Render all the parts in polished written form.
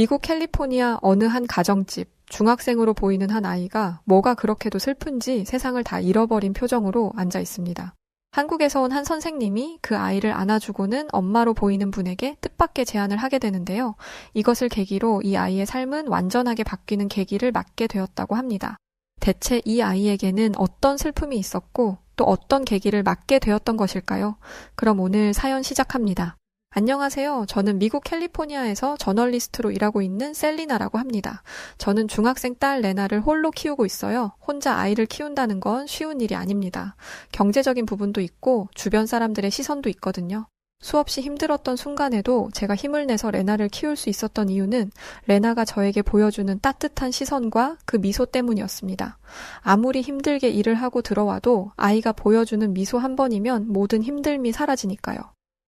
미국 캘리포니아 어느 한 가정집, 중학생으로 보이는 한 아이가 뭐가 그렇게도 슬픈지 세상을 다 잃어버린 표정으로 앉아 있습니다. 한국에서 온 한 선생님이 그 아이를 안아주고는 엄마로 보이는 분에게 뜻밖의 제안을 하게 되는데요. 이것을 계기로 이 아이의 삶은 완전하게 바뀌는 계기를 맞게 되었다고 합니다. 대체 이 아이에게는 어떤 슬픔이 있었고 또 어떤 계기를 맞게 되었던 것일까요? 그럼 오늘 사연 시작합니다. 안녕하세요. 저는 미국 캘리포니아에서 저널리스트로 일하고 있는 셀리나라고 합니다. 저는 중학생 딸 레나를 홀로 키우고 있어요. 혼자 아이를 키운다는 건 쉬운 일이 아닙니다. 경제적인 부분도 있고 주변 사람들의 시선도 있거든요. 수없이 힘들었던 순간에도 제가 힘을 내서 레나를 키울 수 있었던 이유는 레나가 저에게 보여주는 따뜻한 시선과 그 미소 때문이었습니다. 아무리 힘들게 일을 하고 들어와도 아이가 보여주는 미소 한 번이면 모든 힘듦이 사라지니까요.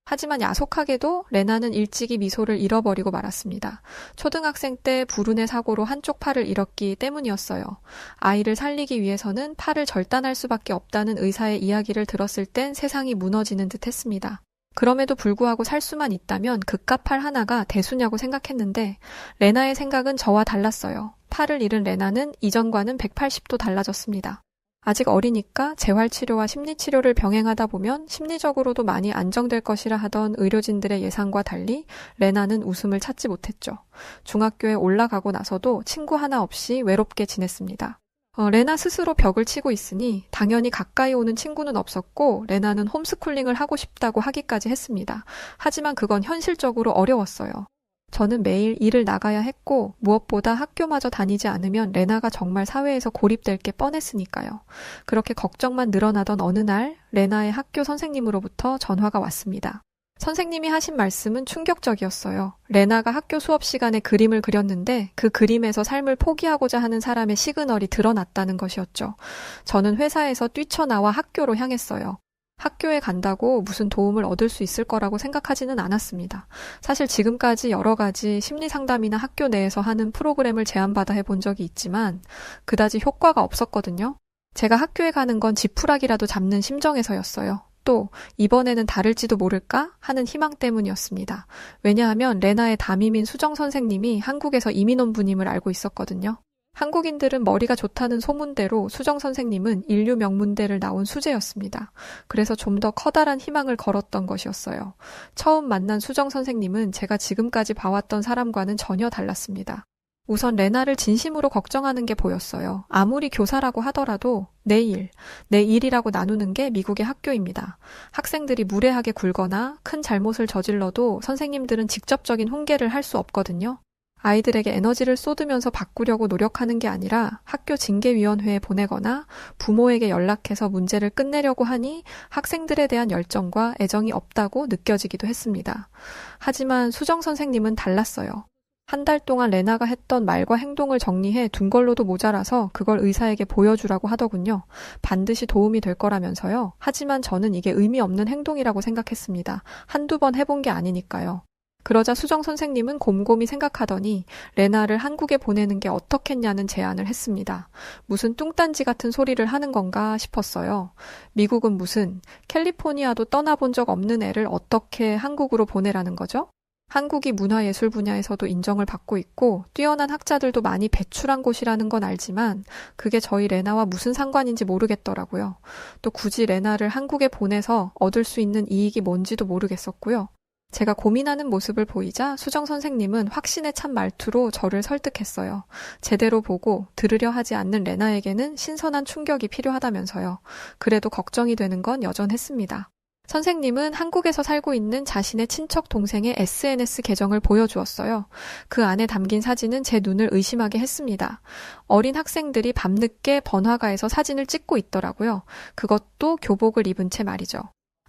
하지만 야속하게도 레나는 일찍이 미소를 잃어버리고 말았습니다. 초등학생 때 불운의 사고로 한쪽 팔을 잃었기 때문이었어요. 아이를 살리기 위해서는 팔을 절단할 수밖에 없다는 의사의 이야기를 들었을 땐 세상이 무너지는 듯 했습니다. 그럼에도 불구하고 살 수만 있다면 그깟 팔 하나가 대수냐고 생각했는데 레나의 생각은 저와 달랐어요. 팔을 잃은 레나는 이전과는 180도 달라졌습니다. 아직 어리니까 재활치료와 심리치료를 병행하다 보면 심리적으로도 많이 안정될 것이라 하던 의료진들의 예상과 달리 레나는 웃음을 찾지 못했죠. 중학교에 올라가고 나서도 친구 하나 없이 외롭게 지냈습니다. 레나 스스로 벽을 치고 있으니 당연히 가까이 오는 친구는 없었고 레나는 홈스쿨링을 하고 싶다고 하기까지 했습니다. 하지만 그건 현실적으로 어려웠어요. 저는 매일 일을 나가야 했고 무엇보다 학교마저 다니지 않으면 레나가 정말 사회에서 고립될 게 뻔했으니까요. 그렇게 걱정만 늘어나던 어느 날 레나의 학교 선생님으로부터 전화가 왔습니다. 선생님이 하신 말씀은 충격적이었어요. 레나가 학교 수업 시간에 그림을 그렸는데 그 그림에서 삶을 포기하고자 하는 사람의 시그널이 드러났다는 것이었죠. 저는 회사에서 뛰쳐나와 학교로 향했어요. 학교에 간다고 무슨 도움을 얻을 수 있을 거라고 생각하지는 않았습니다. 사실 지금까지 여러 가지 심리 상담이나 학교 내에서 하는 프로그램을 제안받아 해본 적이 있지만 그다지 효과가 없었거든요. 제가 학교에 가는 건 지푸라기라도 잡는 심정에서였어요. 또 이번에는 다를지도 모를까 하는 희망 때문이었습니다. 왜냐하면 레나의 담임인 수정 선생님이 한국에서 이민 온 분임을 알고 있었거든요. 한국인들은 머리가 좋다는 소문대로 수정 선생님은 인류 명문대를 나온 수재였습니다. 그래서 좀 더 커다란 희망을 걸었던 것이었어요. 처음 만난 수정 선생님은 제가 지금까지 봐왔던 사람과는 전혀 달랐습니다. 우선 레나를 진심으로 걱정하는 게 보였어요. 아무리 교사라고 하더라도 내 일이라고 나누는 게 미국의 학교입니다. 학생들이 무례하게 굴거나 큰 잘못을 저질러도 선생님들은 직접적인 훈계를 할 수 없거든요. 아이들에게 에너지를 쏟으면서 바꾸려고 노력하는 게 아니라 학교 징계위원회에 보내거나 부모에게 연락해서 문제를 끝내려고 하니 학생들에 대한 열정과 애정이 없다고 느껴지기도 했습니다. 하지만 수정 선생님은 달랐어요. 한 달 동안 레나가 했던 말과 행동을 정리해 둔 걸로도 모자라서 그걸 의사에게 보여주라고 하더군요. 반드시 도움이 될 거라면서요. 하지만 저는 이게 의미 없는 행동이라고 생각했습니다. 한두 번 해본 게 아니니까요. 그러자 수정 선생님은 곰곰이 생각하더니 레나를 한국에 보내는 게 어떻겠냐는 제안을 했습니다. 무슨 뚱딴지 같은 소리를 하는 건가 싶었어요. 미국은 무슨 캘리포니아도 떠나본 적 없는 애를 어떻게 한국으로 보내라는 거죠? 한국이 문화예술 분야에서도 인정을 받고 있고 뛰어난 학자들도 많이 배출한 곳이라는 건 알지만 그게 저희 레나와 무슨 상관인지 모르겠더라고요. 또 굳이 레나를 한국에 보내서 얻을 수 있는 이익이 뭔지도 모르겠었고요. 제가 고민하는 모습을 보이자 수정 선생님은 확신에 찬 말투로 저를 설득했어요. 제대로 보고 들으려 하지 않는 레나에게는 신선한 충격이 필요하다면서요. 그래도 걱정이 되는 건 여전했습니다. 선생님은 한국에서 살고 있는 자신의 친척 동생의 SNS 계정을 보여주었어요. 그 안에 담긴 사진은 제 눈을 의심하게 했습니다. 어린 학생들이 밤늦게 번화가에서 사진을 찍고 있더라고요. 그것도 교복을 입은 채 말이죠.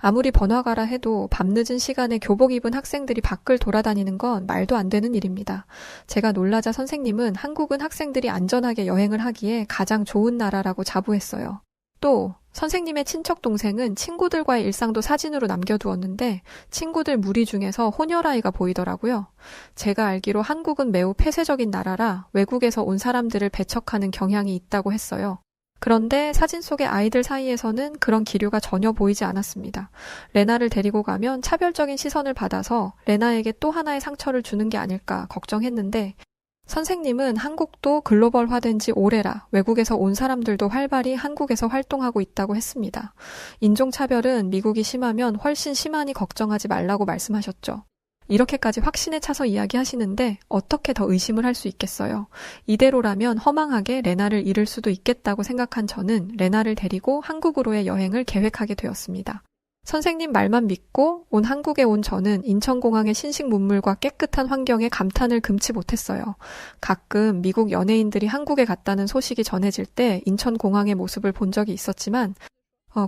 아무리 번화가라 해도 밤늦은 시간에 교복 입은 학생들이 밖을 돌아다니는 건 말도 안 되는 일입니다. 제가 놀라자 선생님은 한국은 학생들이 안전하게 여행을 하기에 가장 좋은 나라라고 자부했어요. 또 선생님의 친척 동생은 친구들과의 일상도 사진으로 남겨두었는데 친구들 무리 중에서 혼혈아이가 보이더라고요. 제가 알기로 한국은 매우 폐쇄적인 나라라 외국에서 온 사람들을 배척하는 경향이 있다고 했어요. 그런데 사진 속의 아이들 사이에서는 그런 기류가 전혀 보이지 않았습니다. 레나를 데리고 가면 차별적인 시선을 받아서 레나에게 또 하나의 상처를 주는 게 아닐까 걱정했는데 선생님은 한국도 글로벌화된 지 오래라 외국에서 온 사람들도 활발히 한국에서 활동하고 있다고 했습니다. 인종차별은 미국이 심하면 훨씬 심하니 걱정하지 말라고 말씀하셨죠. 이렇게까지 확신에 차서 이야기하시는데 어떻게 더 의심을 할 수 있겠어요. 이대로라면 허망하게 레나를 잃을 수도 있겠다고 생각한 저는 레나를 데리고 한국으로의 여행을 계획하게 되었습니다. 선생님 말만 믿고 한국에 온 저는 인천공항의 신식 문물과 깨끗한 환경에 감탄을 금치 못했어요. 가끔 미국 연예인들이 한국에 갔다는 소식이 전해질 때 인천공항의 모습을 본 적이 있었지만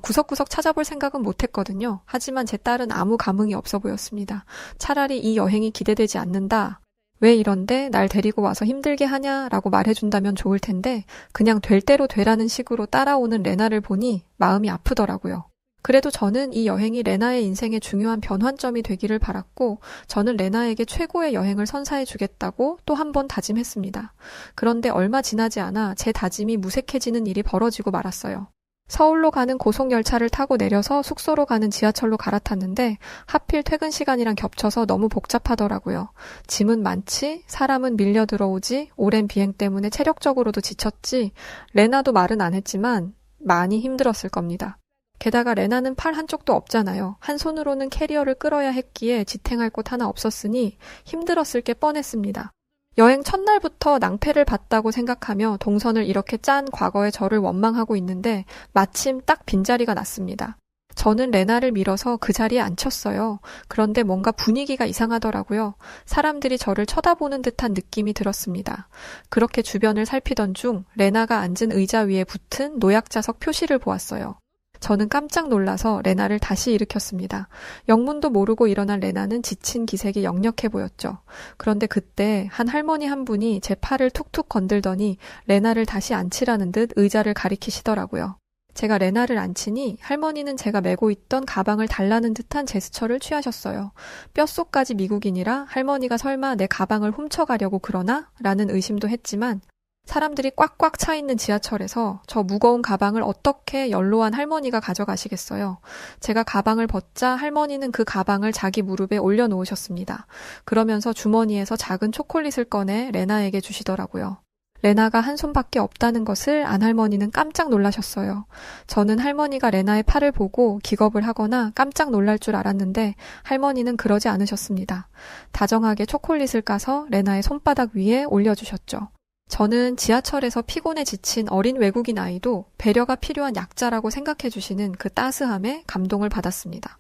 구석구석 찾아볼 생각은 못했거든요. 하지만 제 딸은 아무 감흥이 없어 보였습니다. 차라리 이 여행이 기대되지 않는다. 왜 이런데 날 데리고 와서 힘들게 하냐라고 말해준다면 좋을 텐데 그냥 될 대로 되라는 식으로 따라오는 레나를 보니 마음이 아프더라고요. 그래도 저는 이 여행이 레나의 인생의 중요한 변환점이 되기를 바랐고 저는 레나에게 최고의 여행을 선사해 주겠다고 또 한 번 다짐했습니다. 그런데 얼마 지나지 않아 제 다짐이 무색해지는 일이 벌어지고 말았어요. 서울로 가는 고속열차를 타고 내려서 숙소로 가는 지하철로 갈아탔는데 하필 퇴근 시간이랑 겹쳐서 너무 복잡하더라고요. 짐은 많지, 사람은 밀려 들어오지, 오랜 비행 때문에 체력적으로도 지쳤지, 레나도 말은 안 했지만 많이 힘들었을 겁니다. 게다가 레나는 팔 한쪽도 없잖아요. 한 손으로는 캐리어를 끌어야 했기에 지탱할 곳 하나 없었으니 힘들었을 게 뻔했습니다. 여행 첫날부터 낭패를 봤다고 생각하며 동선을 이렇게 짠 과거의 저를 원망하고 있는데 마침 딱 빈자리가 났습니다. 저는 레나를 밀어서 그 자리에 앉혔어요. 그런데 뭔가 분위기가 이상하더라고요. 사람들이 저를 쳐다보는 듯한 느낌이 들었습니다. 그렇게 주변을 살피던 중 레나가 앉은 의자 위에 붙은 노약자석 표시를 보았어요. 저는 깜짝 놀라서 레나를 다시 일으켰습니다. 영문도 모르고 일어난 레나는 지친 기색이 역력해 보였죠. 그런데 그때 한 할머니 한 분이 제 팔을 툭툭 건들더니 레나를 다시 앉히라는 듯 의자를 가리키시더라고요. 제가 레나를 앉히니 할머니는 제가 메고 있던 가방을 달라는 듯한 제스처를 취하셨어요. 뼛속까지 미국인이라 할머니가 설마 내 가방을 훔쳐가려고 그러나? 라는 의심도 했지만 사람들이 꽉꽉 차 있는 지하철에서 저 무거운 가방을 어떻게 연로한 할머니가 가져가시겠어요. 제가 가방을 벗자 할머니는 그 가방을 자기 무릎에 올려놓으셨습니다. 그러면서 주머니에서 작은 초콜릿을 꺼내 레나에게 주시더라고요. 레나가 한 손밖에 없다는 것을 안 할머니는 깜짝 놀라셨어요. 저는 할머니가 레나의 팔을 보고 기겁을 하거나 깜짝 놀랄 줄 알았는데 할머니는 그러지 않으셨습니다. 다정하게 초콜릿을 까서 레나의 손바닥 위에 올려주셨죠. 저는 지하철에서 피곤해 지친 어린 외국인 아이도 배려가 필요한 약자라고 생각해 주시는 그 따스함에 감동을 받았습니다.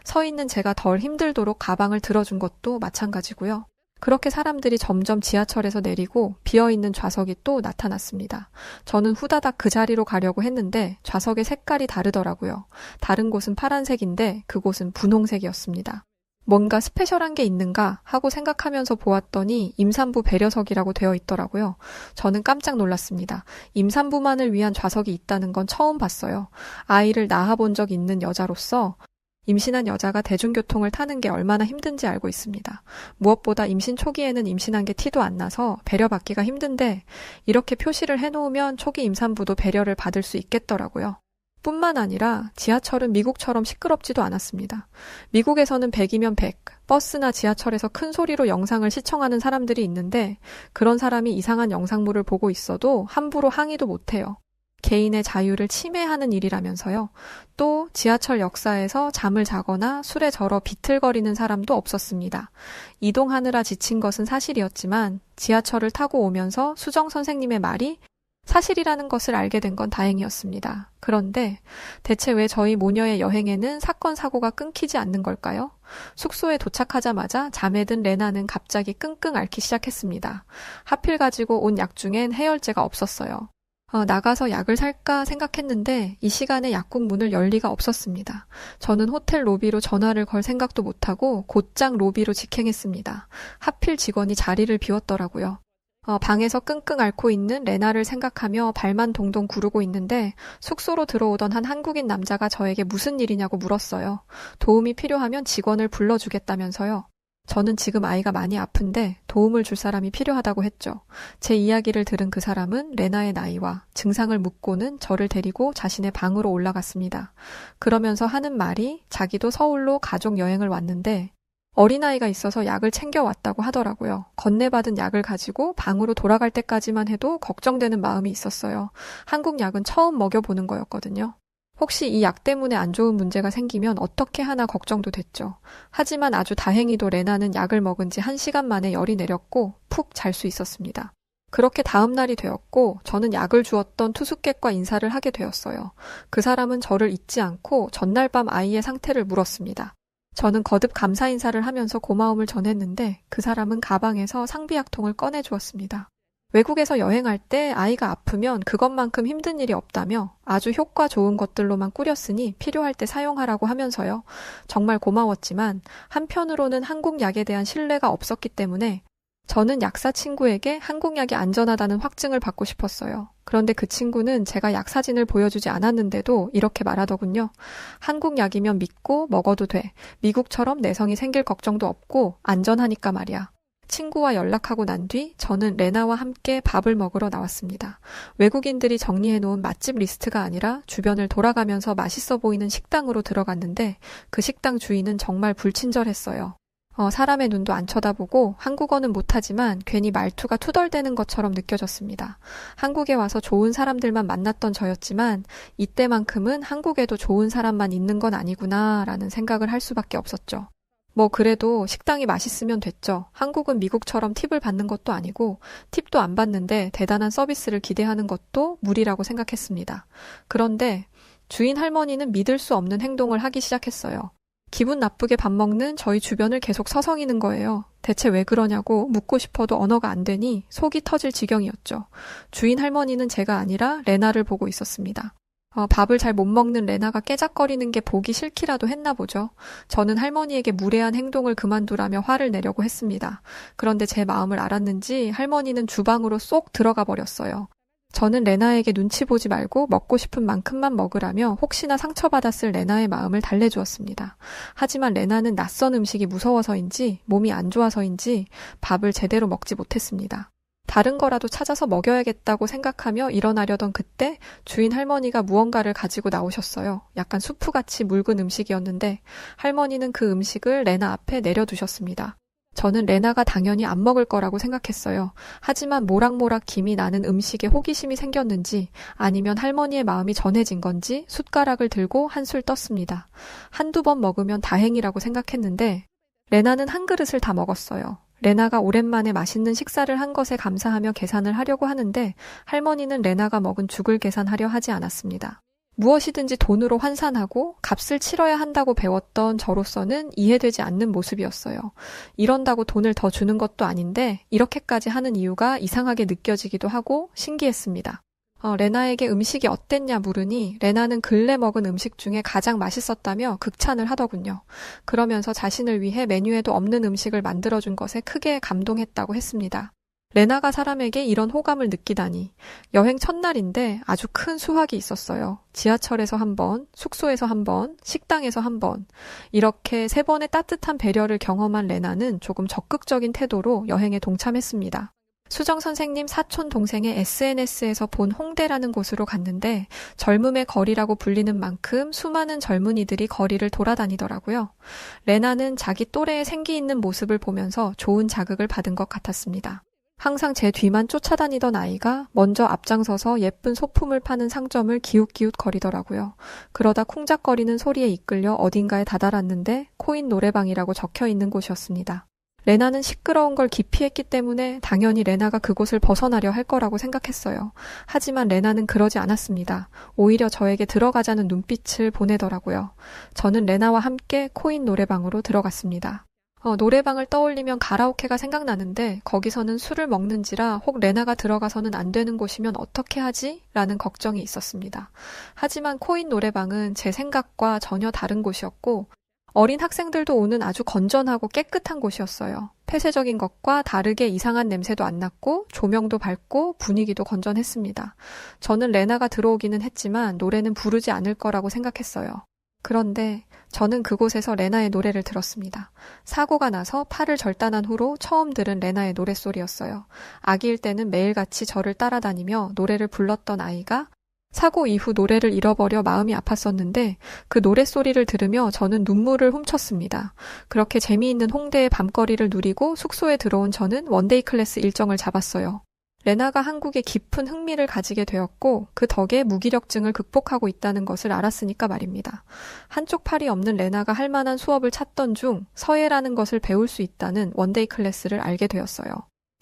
서 있는 제가 덜 힘들도록 가방을 들어준 것도 마찬가지고요. 그렇게 사람들이 점점 지하철에서 내리고 비어있는 좌석이 또 나타났습니다. 저는 후다닥 그 자리로 가려고 했는데 좌석의 색깔이 다르더라고요. 다른 곳은 파란색인데 그곳은 분홍색이었습니다. 뭔가 스페셜한 게 있는가 하고 생각하면서 보았더니 임산부 배려석이라고 되어 있더라고요. 저는 깜짝 놀랐습니다. 임산부만을 위한 좌석이 있다는 건 처음 봤어요. 아이를 낳아본 적 있는 여자로서 임신한 여자가 대중교통을 타는 게 얼마나 힘든지 알고 있습니다. 무엇보다 임신 초기에는 임신한 게 티도 안 나서 배려받기가 힘든데 이렇게 표시를 해놓으면 초기 임산부도 배려를 받을 수 있겠더라고요. 뿐만 아니라 지하철은 미국처럼 시끄럽지도 않았습니다. 미국에서는 100이면 100, 버스나 지하철에서 큰 소리로 영상을 시청하는 사람들이 있는데 그런 사람이 이상한 영상물을 보고 있어도 함부로 항의도 못해요. 개인의 자유를 침해하는 일이라면서요. 또 지하철 역사에서 잠을 자거나 술에 절어 비틀거리는 사람도 없었습니다. 이동하느라 지친 것은 사실이었지만 지하철을 타고 오면서 수정 선생님의 말이 사실이라는 것을 알게 된 건 다행이었습니다. 그런데 대체 왜 저희 모녀의 여행에는 사건 사고가 끊기지 않는 걸까요? 숙소에 도착하자마자 잠에 든 레나는 갑자기 끙끙 앓기 시작했습니다. 하필 가지고 온 약 중엔 해열제가 없었어요. 나가서 약을 살까 생각했는데 이 시간에 약국 문을 열 리가 없었습니다. 저는 호텔 로비로 전화를 걸 생각도 못하고 곧장 로비로 직행했습니다. 하필 직원이 자리를 비웠더라고요. 방에서 끙끙 앓고 있는 레나를 생각하며 발만 동동 구르고 있는데 숙소로 들어오던 한 한국인 남자가 저에게 무슨 일이냐고 물었어요. 도움이 필요하면 직원을 불러주겠다면서요. 저는 지금 아이가 많이 아픈데 도움을 줄 사람이 필요하다고 했죠. 제 이야기를 들은 그 사람은 레나의 나이와 증상을 묻고는 저를 데리고 자신의 방으로 올라갔습니다. 그러면서 하는 말이 자기도 서울로 가족 여행을 왔는데 어린아이가 있어서 약을 챙겨왔다고 하더라고요. 건네받은 약을 가지고 방으로 돌아갈 때까지만 해도 걱정되는 마음이 있었어요. 한국 약은 처음 먹여보는 거였거든요. 혹시 이 약 때문에 안 좋은 문제가 생기면 어떻게 하나 걱정도 됐죠. 하지만 아주 다행히도 레나는 약을 먹은 지 1시간 만에 열이 내렸고 푹 잘 수 있었습니다. 그렇게 다음 날이 되었고 저는 약을 주었던 투숙객과 인사를 하게 되었어요. 그 사람은 저를 잊지 않고 전날 밤 아이의 상태를 물었습니다. 저는 거듭 감사 인사를 하면서 고마움을 전했는데 그 사람은 가방에서 상비약통을 꺼내 주었습니다. 외국에서 여행할 때 아이가 아프면 그것만큼 힘든 일이 없다며 아주 효과 좋은 것들로만 꾸렸으니 필요할 때 사용하라고 하면서요. 정말 고마웠지만 한편으로는 한국 약에 대한 신뢰가 없었기 때문에 저는 약사 친구에게 한국 약이 안전하다는 확증을 받고 싶었어요. 그런데 그 친구는 제가 약 사진을 보여주지 않았는데도 이렇게 말하더군요. 한국 약이면 믿고 먹어도 돼. 미국처럼 내성이 생길 걱정도 없고 안전하니까 말이야. 친구와 연락하고 난 뒤 저는 레나와 함께 밥을 먹으러 나왔습니다. 외국인들이 정리해놓은 맛집 리스트가 아니라 주변을 돌아가면서 맛있어 보이는 식당으로 들어갔는데 그 식당 주인은 정말 불친절했어요. 사람의 눈도 안 쳐다보고 한국어는 못하지만 괜히 말투가 투덜대는 것처럼 느껴졌습니다. 한국에 와서 좋은 사람들만 만났던 저였지만 이때만큼은 한국에도 좋은 사람만 있는 건 아니구나 라는 생각을 할 수밖에 없었죠. 그래도 식당이 맛있으면 됐죠. 한국은 미국처럼 팁을 받는 것도 아니고 팁도 안 받는데 대단한 서비스를 기대하는 것도 무리라고 생각했습니다. 그런데 주인 할머니는 믿을 수 없는 행동을 하기 시작했어요. 기분 나쁘게 밥 먹는 저희 주변을 계속 서성이는 거예요. 대체 왜 그러냐고 묻고 싶어도 언어가 안 되니 속이 터질 지경이었죠. 주인 할머니는 제가 아니라 레나를 보고 있었습니다. 밥을 잘 못 먹는 레나가 깨작거리는 게 보기 싫기라도 했나 보죠. 저는 할머니에게 무례한 행동을 그만두라며 화를 내려고 했습니다. 그런데 제 마음을 알았는지 할머니는 주방으로 쏙 들어가 버렸어요. 저는 레나에게 눈치 보지 말고 먹고 싶은 만큼만 먹으라며 혹시나 상처받았을 레나의 마음을 달래주었습니다. 하지만 레나는 낯선 음식이 무서워서인지 몸이 안 좋아서인지 밥을 제대로 먹지 못했습니다. 다른 거라도 찾아서 먹여야겠다고 생각하며 일어나려던 그때 주인 할머니가 무언가를 가지고 나오셨어요. 약간 수프같이 묽은 음식이었는데 할머니는 그 음식을 레나 앞에 내려두셨습니다. 저는 레나가 당연히 안 먹을 거라고 생각했어요. 하지만 모락모락 김이 나는 음식에 호기심이 생겼는지 아니면 할머니의 마음이 전해진 건지 숟가락을 들고 한술 떴습니다. 한두 번 먹으면 다행이라고 생각했는데 레나는 한 그릇을 다 먹었어요. 레나가 오랜만에 맛있는 식사를 한 것에 감사하며 계산을 하려고 하는데 할머니는 레나가 먹은 죽을 계산하려 하지 않았습니다. 무엇이든지 돈으로 환산하고 값을 치러야 한다고 배웠던 저로서는 이해되지 않는 모습이었어요. 이런다고 돈을 더 주는 것도 아닌데 이렇게까지 하는 이유가 이상하게 느껴지기도 하고 신기했습니다. 레나에게 음식이 어땠냐 물으니 레나는 근래 먹은 음식 중에 가장 맛있었다며 극찬을 하더군요. 그러면서 자신을 위해 메뉴에도 없는 음식을 만들어준 것에 크게 감동했다고 했습니다. 레나가 사람에게 이런 호감을 느끼다니. 여행 첫날인데 아주 큰 수확이 있었어요. 지하철에서 한 번, 숙소에서 한 번, 식당에서 한 번. 이렇게 3번의 따뜻한 배려를 경험한 레나는 조금 적극적인 태도로 여행에 동참했습니다. 수정 선생님 사촌 동생의 SNS에서 본 홍대라는 곳으로 갔는데 젊음의 거리라고 불리는 만큼 수많은 젊은이들이 거리를 돌아다니더라고요. 레나는 자기 또래의 생기 있는 모습을 보면서 좋은 자극을 받은 것 같았습니다. 항상 제 뒤만 쫓아다니던 아이가 먼저 앞장서서 예쁜 소품을 파는 상점을 기웃기웃 거리더라고요. 그러다 쿵작거리는 소리에 이끌려 어딘가에 다다랐는데 코인 노래방이라고 적혀 있는 곳이었습니다. 레나는 시끄러운 걸 기피했기 때문에 당연히 레나가 그곳을 벗어나려 할 거라고 생각했어요. 하지만 레나는 그러지 않았습니다. 오히려 저에게 들어가자는 눈빛을 보내더라고요. 저는 레나와 함께 코인 노래방으로 들어갔습니다. 노래방을 떠올리면 가라오케가 생각나는데 거기서는 술을 먹는지라 혹 레나가 들어가서는 안 되는 곳이면 어떻게 하지? 라는 걱정이 있었습니다. 하지만 코인 노래방은 제 생각과 전혀 다른 곳이었고 어린 학생들도 오는 아주 건전하고 깨끗한 곳이었어요. 폐쇄적인 것과 다르게 이상한 냄새도 안 났고 조명도 밝고 분위기도 건전했습니다. 저는 레나가 들어오기는 했지만 노래는 부르지 않을 거라고 생각했어요. 그런데 저는 그곳에서 레나의 노래를 들었습니다. 사고가 나서 팔을 절단한 후로 처음 들은 레나의 노랫소리였어요. 아기일 때는 매일같이 저를 따라다니며 노래를 불렀던 아이가 사고 이후 노래를 잃어버려 마음이 아팠었는데 그 노랫소리를 들으며 저는 눈물을 훔쳤습니다. 그렇게 재미있는 홍대의 밤거리를 누리고 숙소에 들어온 저는 원데이 클래스 일정을 잡았어요. 레나가 한국에 깊은 흥미를 가지게 되었고 그 덕에 무기력증을 극복하고 있다는 것을 알았으니까 말입니다. 한쪽 팔이 없는 레나가 할 만한 수업을 찾던 중 서예라는 것을 배울 수 있다는 원데이 클래스를 알게 되었어요.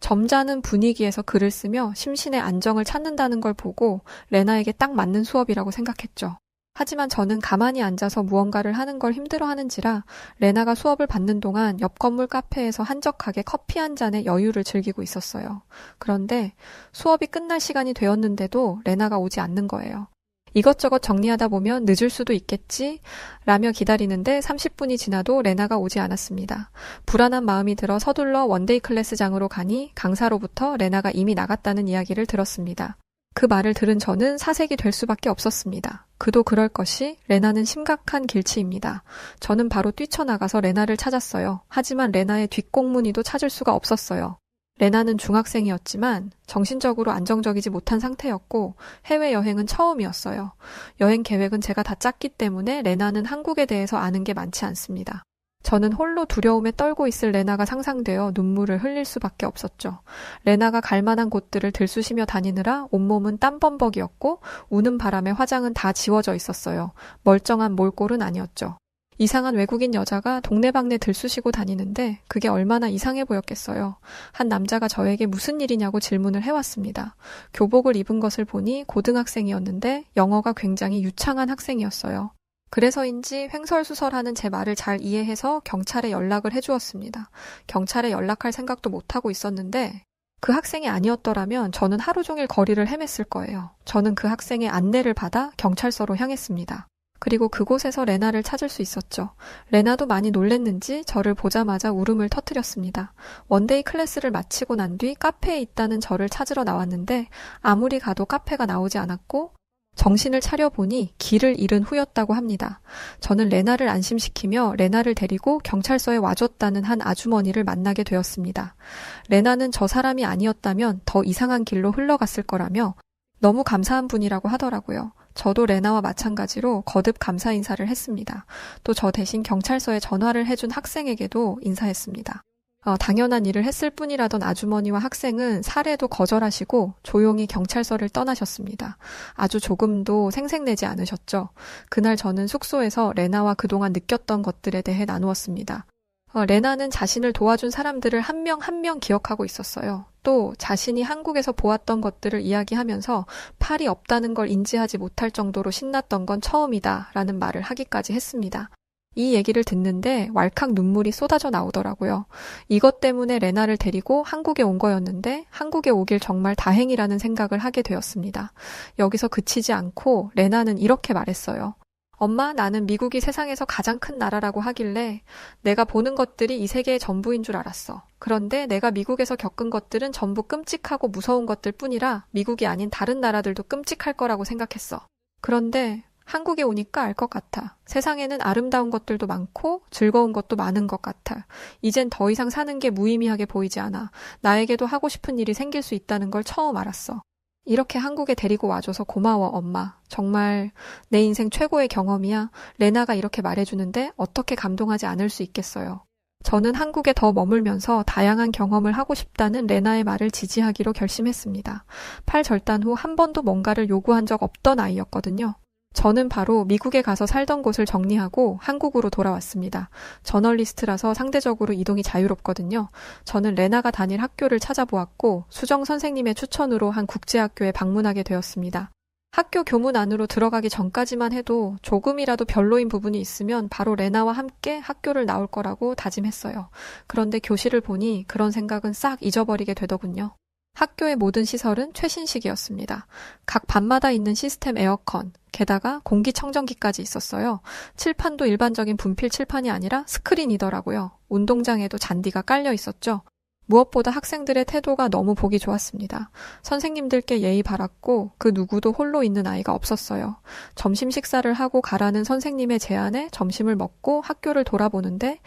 점잖은 분위기에서 글을 쓰며 심신의 안정을 찾는다는 걸 보고 레나에게 딱 맞는 수업이라고 생각했죠. 하지만 저는 가만히 앉아서 무언가를 하는 걸 힘들어하는지라 레나가 수업을 받는 동안 옆 건물 카페에서 한적하게 커피 한 잔의 여유를 즐기고 있었어요. 그런데 수업이 끝날 시간이 되었는데도 레나가 오지 않는 거예요. 이것저것 정리하다 보면 늦을 수도 있겠지 라며 기다리는데 30분이 지나도 레나가 오지 않았습니다. 불안한 마음이 들어 서둘러 원데이 클래스장으로 가니 강사로부터 레나가 이미 나갔다는 이야기를 들었습니다. 그 말을 들은 저는 사색이 될 수밖에 없었습니다. 그도 그럴 것이 레나는 심각한 길치입니다. 저는 바로 뛰쳐나가서 레나를 찾았어요. 하지만 레나의 뒷공무니도 찾을 수가 없었어요. 레나는 중학생이었지만 정신적으로 안정적이지 못한 상태였고 해외여행은 처음이었어요. 여행 계획은 제가 다 짰기 때문에 레나는 한국에 대해서 아는 게 많지 않습니다. 저는 홀로 두려움에 떨고 있을 레나가 상상되어 눈물을 흘릴 수밖에 없었죠. 레나가 갈 만한 곳들을 들쑤시며 다니느라 온몸은 땀범벅이었고 우는 바람에 화장은 다 지워져 있었어요. 멀쩡한 몰골은 아니었죠. 이상한 외국인 여자가 동네방네 들쑤시고 다니는데 그게 얼마나 이상해 보였겠어요. 한 남자가 저에게 무슨 일이냐고 질문을 해왔습니다. 교복을 입은 것을 보니 고등학생이었는데 영어가 굉장히 유창한 학생이었어요. 그래서인지 횡설수설하는 제 말을 잘 이해해서 경찰에 연락을 해주었습니다. 경찰에 연락할 생각도 못하고 있었는데 그 학생이 아니었더라면 저는 하루 종일 거리를 헤맸을 거예요. 저는 그 학생의 안내를 받아 경찰서로 향했습니다. 그리고 그곳에서 레나를 찾을 수 있었죠. 레나도 많이 놀랬는지 저를 보자마자 울음을 터뜨렸습니다. 원데이 클래스를 마치고 난 뒤 카페에 있다는 저를 찾으러 나왔는데 아무리 가도 카페가 나오지 않았고 정신을 차려보니 길을 잃은 후였다고 합니다. 저는 레나를 안심시키며 레나를 데리고 경찰서에 와줬다는 한 아주머니를 만나게 되었습니다. 레나는 저 사람이 아니었다면 더 이상한 길로 흘러갔을 거라며 너무 감사한 분이라고 하더라고요. 저도 레나와 마찬가지로 거듭 감사 인사를 했습니다. 또 저 대신 경찰서에 전화를 해준 학생에게도 인사했습니다. 당연한 일을 했을 뿐이라던 아주머니와 학생은 사례도 거절하시고 조용히 경찰서를 떠나셨습니다. 아주 조금도 생색내지 않으셨죠. 그날 저는 숙소에서 레나와 그동안 느꼈던 것들에 대해 나누었습니다. 레나는 자신을 도와준 사람들을 한 명 한 명 기억하고 있었어요. 또 자신이 한국에서 보았던 것들을 이야기하면서 팔이 없다는 걸 인지하지 못할 정도로 신났던 건 처음이다 라는 말을 하기까지 했습니다. 이 얘기를 듣는데 왈칵 눈물이 쏟아져 나오더라고요. 이것 때문에 레나를 데리고 한국에 온 거였는데 한국에 오길 정말 다행이라는 생각을 하게 되었습니다. 여기서 그치지 않고 레나는 이렇게 말했어요. 엄마, 나는 미국이 세상에서 가장 큰 나라라고 하길래 내가 보는 것들이 이 세계의 전부인 줄 알았어. 그런데 내가 미국에서 겪은 것들은 전부 끔찍하고 무서운 것들 뿐이라 미국이 아닌 다른 나라들도 끔찍할 거라고 생각했어. 그런데 한국에 오니까 알 것 같아. 세상에는 아름다운 것들도 많고 즐거운 것도 많은 것 같아. 이젠 더 이상 사는 게 무의미하게 보이지 않아. 나에게도 하고 싶은 일이 생길 수 있다는 걸 처음 알았어. 이렇게 한국에 데리고 와줘서 고마워, 엄마. 정말 내 인생 최고의 경험이야. 레나가 이렇게 말해주는데 어떻게 감동하지 않을 수 있겠어요. 저는 한국에 더 머물면서 다양한 경험을 하고 싶다는 레나의 말을 지지하기로 결심했습니다. 팔 절단 후 한 번도 뭔가를 요구한 적 없던 아이였거든요. 저는 바로 미국에 가서 살던 곳을 정리하고 한국으로 돌아왔습니다. 저널리스트라서 상대적으로 이동이 자유롭거든요. 저는 레나가 다닐 학교를 찾아보았고 수정 선생님의 추천으로 한 국제학교에 방문하게 되었습니다. 학교 교문 안으로 들어가기 전까지만 해도 조금이라도 별로인 부분이 있으면 바로 레나와 함께 학교를 나올 거라고 다짐했어요. 그런데 교실을 보니 그런 생각은 싹 잊어버리게 되더군요. 학교의 모든 시설은 최신식이었습니다. 각 반마다 있는 시스템 에어컨, 게다가 공기청정기까지 있었어요. 칠판도 일반적인 분필 칠판이 아니라 스크린이더라고요. 운동장에도 잔디가 깔려 있었죠. 무엇보다 학생들의 태도가 너무 보기 좋았습니다. 선생님들께 예의 바랐고 그 누구도 홀로 있는 아이가 없었어요. 점심 식사를 하고 가라는 선생님의 제안에 점심을 먹고 학교를 돌아보는데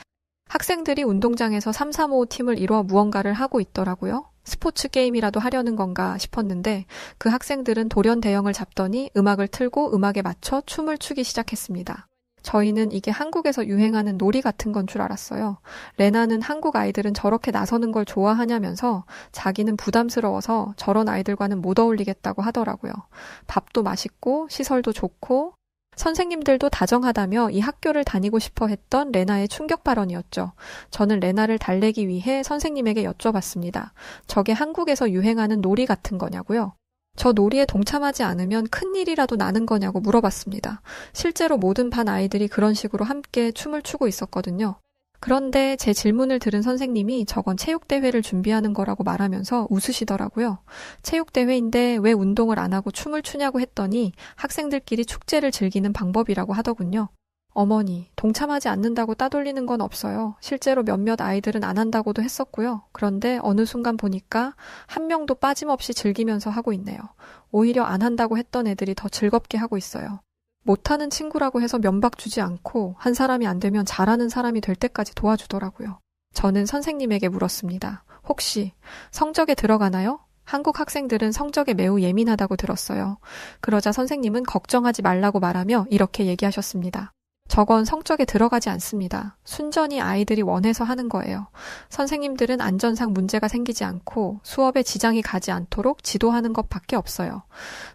학생들이 운동장에서 3-3-5 팀을 이뤄 무언가를 하고 있더라고요. 스포츠 게임이라도 하려는 건가 싶었는데 그 학생들은 돌연대형을 잡더니 음악을 틀고 음악에 맞춰 춤을 추기 시작했습니다. 저희는 이게 한국에서 유행하는 놀이 같은 건 줄 알았어요. 레나는 한국 아이들은 저렇게 나서는 걸 좋아하냐면서 자기는 부담스러워서 저런 아이들과는 못 어울리겠다고 하더라고요. 밥도 맛있고 시설도 좋고 선생님들도 다정하다며 이 학교를 다니고 싶어 했던 레나의 충격 발언이었죠. 저는 레나를 달래기 위해 선생님에게 여쭤봤습니다. 저게 한국에서 유행하는 놀이 같은 거냐고요? 저 놀이에 동참하지 않으면 큰일이라도 나는 거냐고 물어봤습니다. 실제로 모든 반 아이들이 그런 식으로 함께 춤을 추고 있었거든요. 그런데 제 질문을 들은 선생님이 저건 체육대회를 준비하는 거라고 말하면서 웃으시더라고요. 체육대회인데 왜 운동을 안 하고 춤을 추냐고 했더니 학생들끼리 축제를 즐기는 방법이라고 하더군요. 어머니, 동참하지 않는다고 따돌리는 건 없어요. 실제로 몇몇 아이들은 안 한다고도 했었고요. 그런데 어느 순간 보니까 한 명도 빠짐없이 즐기면서 하고 있네요. 오히려 안 한다고 했던 애들이 더 즐겁게 하고 있어요. 못하는 친구라고 해서 면박 주지 않고 한 사람이 안 되면 잘하는 사람이 될 때까지 도와주더라고요. 저는 선생님에게 물었습니다. 혹시 성적에 들어가나요? 한국 학생들은 성적에 매우 예민하다고 들었어요. 그러자 선생님은 걱정하지 말라고 말하며 이렇게 얘기하셨습니다. 저건 성적에 들어가지 않습니다. 순전히 아이들이 원해서 하는 거예요. 선생님들은 안전상 문제가 생기지 않고 수업에 지장이 가지 않도록 지도하는 것밖에 없어요.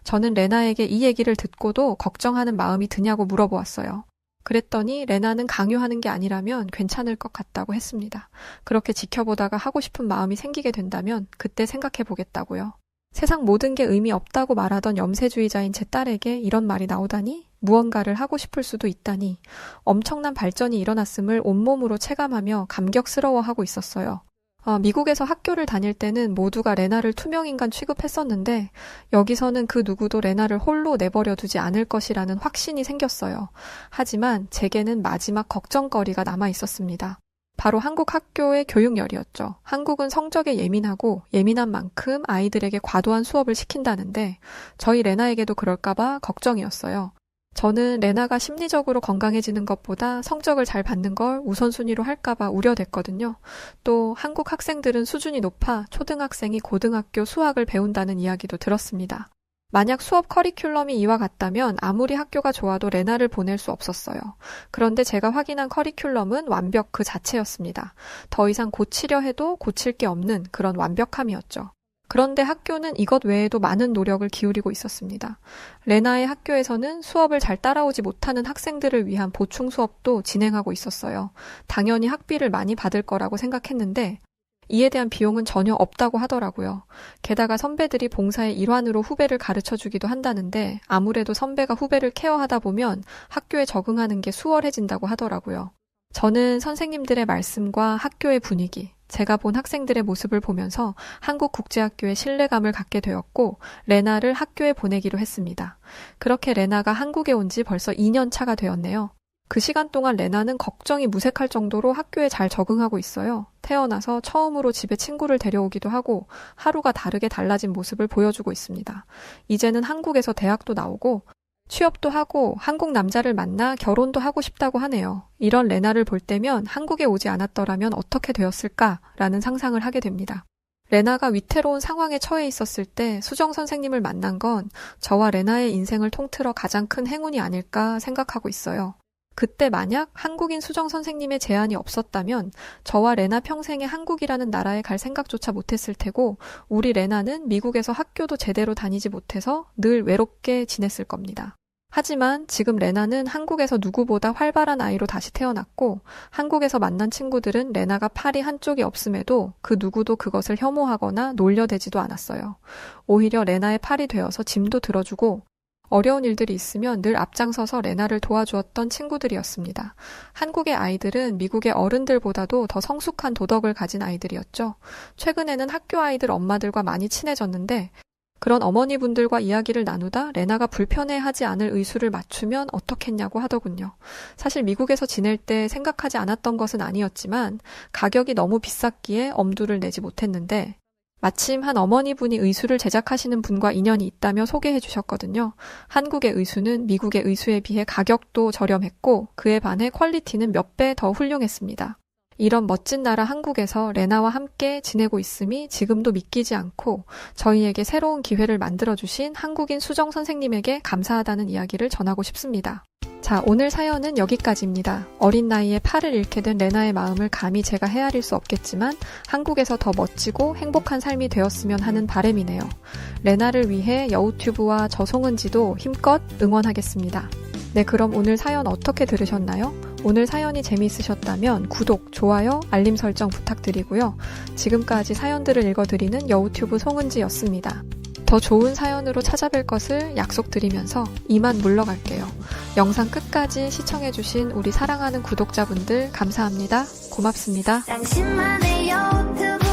저는 레나에게 이 얘기를 듣고도 걱정하는 마음이 드냐고 물어보았어요. 그랬더니 레나는 강요하는 게 아니라면 괜찮을 것 같다고 했습니다. 그렇게 지켜보다가 하고 싶은 마음이 생기게 된다면 그때 생각해 보겠다고요. 세상 모든 게 의미 없다고 말하던 염세주의자인 제 딸에게 이런 말이 나오다니 무언가를 하고 싶을 수도 있다니 엄청난 발전이 일어났음을 온몸으로 체감하며 감격스러워하고 있었어요. 미국에서 학교를 다닐 때는 모두가 레나를 투명인간 취급했었는데 여기서는 그 누구도 레나를 홀로 내버려 두지 않을 것이라는 확신이 생겼어요. 하지만 제게는 마지막 걱정거리가 남아 있었습니다. 바로 한국 학교의 교육열이었죠. 한국은 성적에 예민하고 예민한 만큼 아이들에게 과도한 수업을 시킨다는데 저희 레나에게도 그럴까봐 걱정이었어요. 저는 레나가 심리적으로 건강해지는 것보다 성적을 잘 받는 걸 우선순위로 할까봐 우려됐거든요. 또 한국 학생들은 수준이 높아 초등학생이 고등학교 수학을 배운다는 이야기도 들었습니다. 만약 수업 커리큘럼이 이와 같다면 아무리 학교가 좋아도 레나를 보낼 수 없었어요. 그런데 제가 확인한 커리큘럼은 완벽 그 자체였습니다. 더 이상 고치려 해도 고칠 게 없는 그런 완벽함이었죠. 그런데 학교는 이것 외에도 많은 노력을 기울이고 있었습니다. 레나의 학교에서는 수업을 잘 따라오지 못하는 학생들을 위한 보충 수업도 진행하고 있었어요. 당연히 학비를 많이 받을 거라고 생각했는데 이에 대한 비용은 전혀 없다고 하더라고요. 게다가 선배들이 봉사의 일환으로 후배를 가르쳐주기도 한다는데 아무래도 선배가 후배를 케어하다 보면 학교에 적응하는 게 수월해진다고 하더라고요. 저는 선생님들의 말씀과 학교의 분위기, 제가 본 학생들의 모습을 보면서 한국국제학교에 신뢰감을 갖게 되었고 레나를 학교에 보내기로 했습니다. 그렇게 레나가 한국에 온 지 벌써 2년 차가 되었네요. 그 시간 동안 레나는 걱정이 무색할 정도로 학교에 잘 적응하고 있어요. 태어나서 처음으로 집에 친구를 데려오기도 하고 하루가 다르게 달라진 모습을 보여주고 있습니다. 이제는 한국에서 대학도 나오고 취업도 하고 한국 남자를 만나 결혼도 하고 싶다고 하네요. 이런 레나를 볼 때면 한국에 오지 않았더라면 어떻게 되었을까라는 상상을 하게 됩니다. 레나가 위태로운 상황에 처해 있었을 때 수정 선생님을 만난 건 저와 레나의 인생을 통틀어 가장 큰 행운이 아닐까 생각하고 있어요. 그때 만약 한국인 수정 선생님의 제안이 없었다면 저와 레나 평생에 한국이라는 나라에 갈 생각조차 못했을 테고 우리 레나는 미국에서 학교도 제대로 다니지 못해서 늘 외롭게 지냈을 겁니다. 하지만 지금 레나는 한국에서 누구보다 활발한 아이로 다시 태어났고 한국에서 만난 친구들은 레나가 팔이 한쪽이 없음에도 그 누구도 그것을 혐오하거나 놀려대지도 않았어요. 오히려 레나의 팔이 되어서 짐도 들어주고 어려운 일들이 있으면 늘 앞장서서 레나를 도와주었던 친구들이었습니다. 한국의 아이들은 미국의 어른들보다도 더 성숙한 도덕을 가진 아이들이었죠. 최근에는 학교 아이들 엄마들과 많이 친해졌는데 그런 어머니분들과 이야기를 나누다 레나가 불편해하지 않을 의수를 맞추면 어떻겠냐고 하더군요. 사실 미국에서 지낼 때 생각하지 않았던 것은 아니었지만 가격이 너무 비쌌기에 엄두를 내지 못했는데 마침 한 어머니분이 의수를 제작하시는 분과 인연이 있다며 소개해 주셨거든요. 한국의 의수는 미국의 의수에 비해 가격도 저렴했고 그에 반해 퀄리티는 몇 배 더 훌륭했습니다. 이런 멋진 나라 한국에서 레나와 함께 지내고 있음이 지금도 믿기지 않고 저희에게 새로운 기회를 만들어주신 한국인 수정 선생님에게 감사하다는 이야기를 전하고 싶습니다. 자, 오늘 사연은 여기까지입니다. 어린 나이에 팔을 잃게 된 레나의 마음을 감히 제가 헤아릴 수 없겠지만 한국에서 더 멋지고 행복한 삶이 되었으면 하는 바람이네요. 레나를 위해 여우튜브와 저 송은지도 힘껏 응원하겠습니다. 네, 그럼 오늘 사연 어떻게 들으셨나요? 오늘 사연이 재미있으셨다면 구독, 좋아요, 알림 설정 부탁드리고요. 지금까지 사연들을 읽어드리는 여우튜브 송은지였습니다. 더 좋은 사연으로 찾아뵐 것을 약속드리면서 이만 물러갈게요. 영상 끝까지 시청해주신 우리 사랑하는 구독자분들 감사합니다. 고맙습니다. 당신만의 유튜브